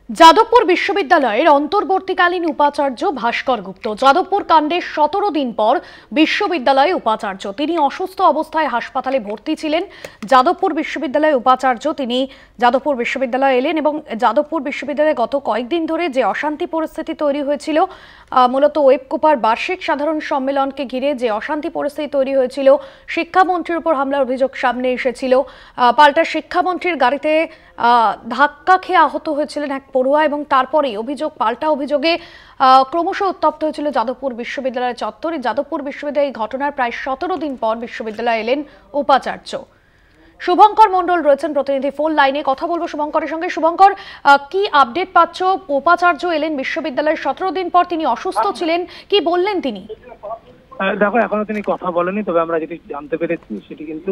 যাদবপুর বিশ্ববিদ্যালয়ের অন্তর্বর্তীকালীন উপাচার্য ভাস্কর গুপ্ত যাদবপুর কাণ্ডের 17 দিন পর বিশ্ববিদ্যালয়ে উপাচার্য। তিনি অসুস্থ অবস্থায় হাসপাতালে ভর্তি ছিলেন। যাদবপুর বিশ্ববিদ্যালয়ে উপাচার্য তিনি যাদবপুর বিশ্ববিদ্যালয়ে এলেন এবং যাদবপুর বিশ্ববিদ্যালয়ে গত কয়েকদিন ধরে যে অশান্তি পরিস্থিতি তৈরি হয়েছিল, মূলত ওয়েবকোপার বার্ষিক সাধারণ সম্মেলনকে ঘিরে যে অশান্তি পরিস্থিতি তৈরি হয়েছিল, শিক্ষামন্ত্রীর উপর হামলার অভিযোগ সামনে এসেছিল। পাল্টা শিক্ষামন্ত্রীর গাড়িতে ধাক্কা খেয়ে আহত হয়েছিলেন এক পড়ুয়া এবং তারপরেই পাল্টা অভিযোগে ক্রমশ উত্তপ্ত হয়েছিল যাদবপুর বিশ্ববিদ্যালয়ের চত্বরে। যাদবপুর বিশ্ববিদ্যালয়ের ঘটনার প্রায় 17 দিন পর বিশ্ববিদ্যালয়ে এলেন উপাচার্য। শুভঙ্কর মণ্ডল রয়েছেন প্রতিনিধি ফোন লাইনে, কথা বলবো শুভঙ্করের সঙ্গে। শুভঙ্কর, কি আপডেট পাচ্ছ? উপাচার্য এলেন বিশ্ববিদ্যালয়ের 17 দিন পর, তিনি অসুস্থ ছিলেন, কি বললেন তিনি? দেখো, এখনো তিনি কথা বলেনি, তবে আমরা যেটি জানতে পেরেছি সেটি কিন্তু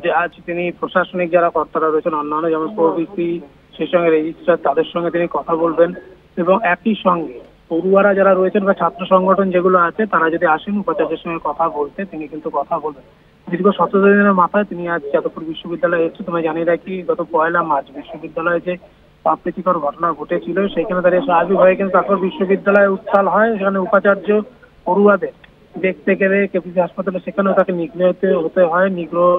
যে আজ তিনি প্রশাসনিক যারা কর্তারা রয়েছেন অন্যান্য যেমন প্রভিসি, সেই সঙ্গে রেজিস্ট্রার, তাদের সঙ্গে তিনি কথা বলবেন এবং একই সঙ্গে পড়ুয়ারা যারা রয়েছেন বা ছাত্র সংগঠন যেগুলো আছে তারা যদি আসেন উপাচার্যের সঙ্গে কথা বলতে, তিনি কিন্তু কথা বলবেন। দীর্ঘ 17 দিনের মাথায় তিনি আজ যাদবপুর বিশ্ববিদ্যালয়ে এসেছে। তোমায় জানিয়ে রাখি, গত 1 মার্চ বিশ্ববিদ্যালয়ে যে অপ্রীতিকর ঘটনা ঘটেছিল সেইখানে দাঁড়িয়ে স্বাভাবিকভাবে কিন্তু তারপর বিশ্ববিদ্যালয়ে উত্তাল হয়। সেখানে উপাচার্য পড়ুয়াদের দেখতে গেলে কেপিসি হাসপাতালে, সেখানেও তাকে নিগ্রহ হতে হয়, নিগ্রহ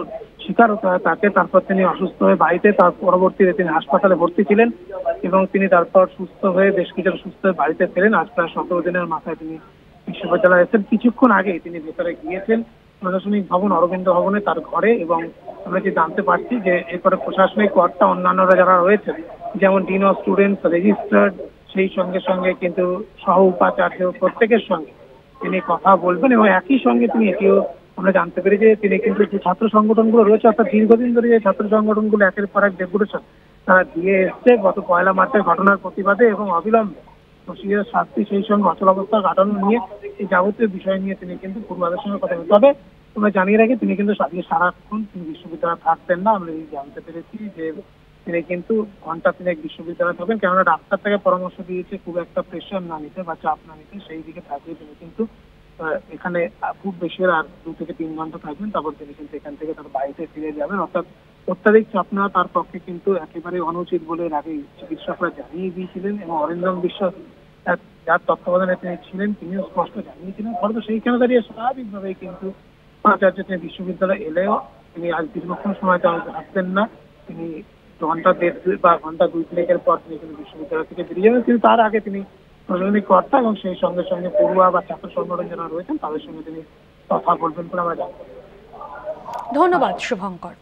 শিকার হতে হয় তাকে। তারপর তিনি অসুস্থ হয়ে বাড়িতে, তার পরবর্তীতে তিনি হাসপাতালে ভর্তি ছিলেন এবং তিনি তারপর সুস্থ হয়ে বেশ কিছুটা সুস্থ হয়ে বাড়িতে ফেরেন। আজ প্রায় 17 দিনের মাথায় তিনি বিশ্ববিদ্যালয়ে এসেছেন। কিছুক্ষণ আগে তিনি ভেতরে গিয়েছেন প্রশাসনিক ভবন অরবিন্দ ভবনে, তার ঘরে, এবং আমরা যে জানতে পারছি যে এরপরে প্রশাসনিক কর্তা অন্যান্যরা যারা রয়েছেন যেমন ডিন অফ স্টুডেন্টস, রেজিস্ট্রার, সেই সঙ্গে সঙ্গে কিন্তু সহ উপাচার্য, প্রত্যেকের সঙ্গে তিনি কথা বলবেন। এবং একই সঙ্গে তিনি এটিও আমরা জানতে পেরে যে তিনি কিন্তু যে ছাত্র সংগঠনগুলো রয়েছে, অর্থাৎ দীর্ঘদিন ধরে যে ছাত্র সংগঠনগুলো একের পর এক ডেপুটেশন তারা দিয়ে এসছে গত 1 মার্চের ঘটনার প্রতিবাদে এবং অবিলম্বে দোষীদের শাস্তি, সেই সঙ্গে অচলাবস্থা কাটানো নিয়ে এই যাবতীয় বিষয় নিয়ে তিনি কিন্তু পূর্বাদের সঙ্গে কথা বলেন। তবে তোমরা জানিয়ে রাখি, তিনি কিন্তু সারাক্ষণ তিনি বিশ্ববিদ্যালয়ে থাকতেন না। আমরা জানতে পেরেছি যে তিনি কিন্তু ঘন্টা 3 বিশ্ববিদ্যালয়ে থাকবেন, কেননা ডাক্তার তাকে পরামর্শ দিয়েছে খুব একটা প্রেশার না নিতে বা চাপ না নিতে। সেই দিকে থাকলে তিনি কিন্তু এখানে খুব বেশি আর 2 থেকে 3 ঘন্টা থাকবেন, তারপর তিনি কিন্তু এখান থেকে তার বাড়িতে ফিরে যাবেন। অর্থাৎ অত্যাধিক চাপ নেওয়া তার পক্ষে কিন্তু একেবারে অনুচিত বলে এর আগে চিকিৎসকরা জানিয়ে দিয়েছিলেন এবং অরিন্দম বিশ্বাস যার তত্ত্বাবধানে তিনি ছিলেন তিনিও স্পষ্ট জানিয়েছিলেন। ফলে সেইখানে দাঁড়িয়ে স্বাভাবিকভাবেই কিন্তু উপাচার্য তিনি বিশ্ববিদ্যালয়ে এলেও তিনি আজ দীর্ঘক্ষণ সময় থাকতেন না। তিনি ঘন্টা 1.5 বা ঘন্টা 2-3 পর তিনি কিন্তু বিশ্ববিদ্যালয় থেকে বেরিয়ে যাবেন। কিন্তু তার আগে তিনি প্রশাসনিক কর্তা এবং সেই সঙ্গে সঙ্গে পড়ুয়া বা ছাত্র সংগঠন যারা রয়েছেন তাদের সঙ্গে তিনি কথা বলবেন বলে আমরা জানতে পারি। ধন্যবাদ শুভঙ্কর।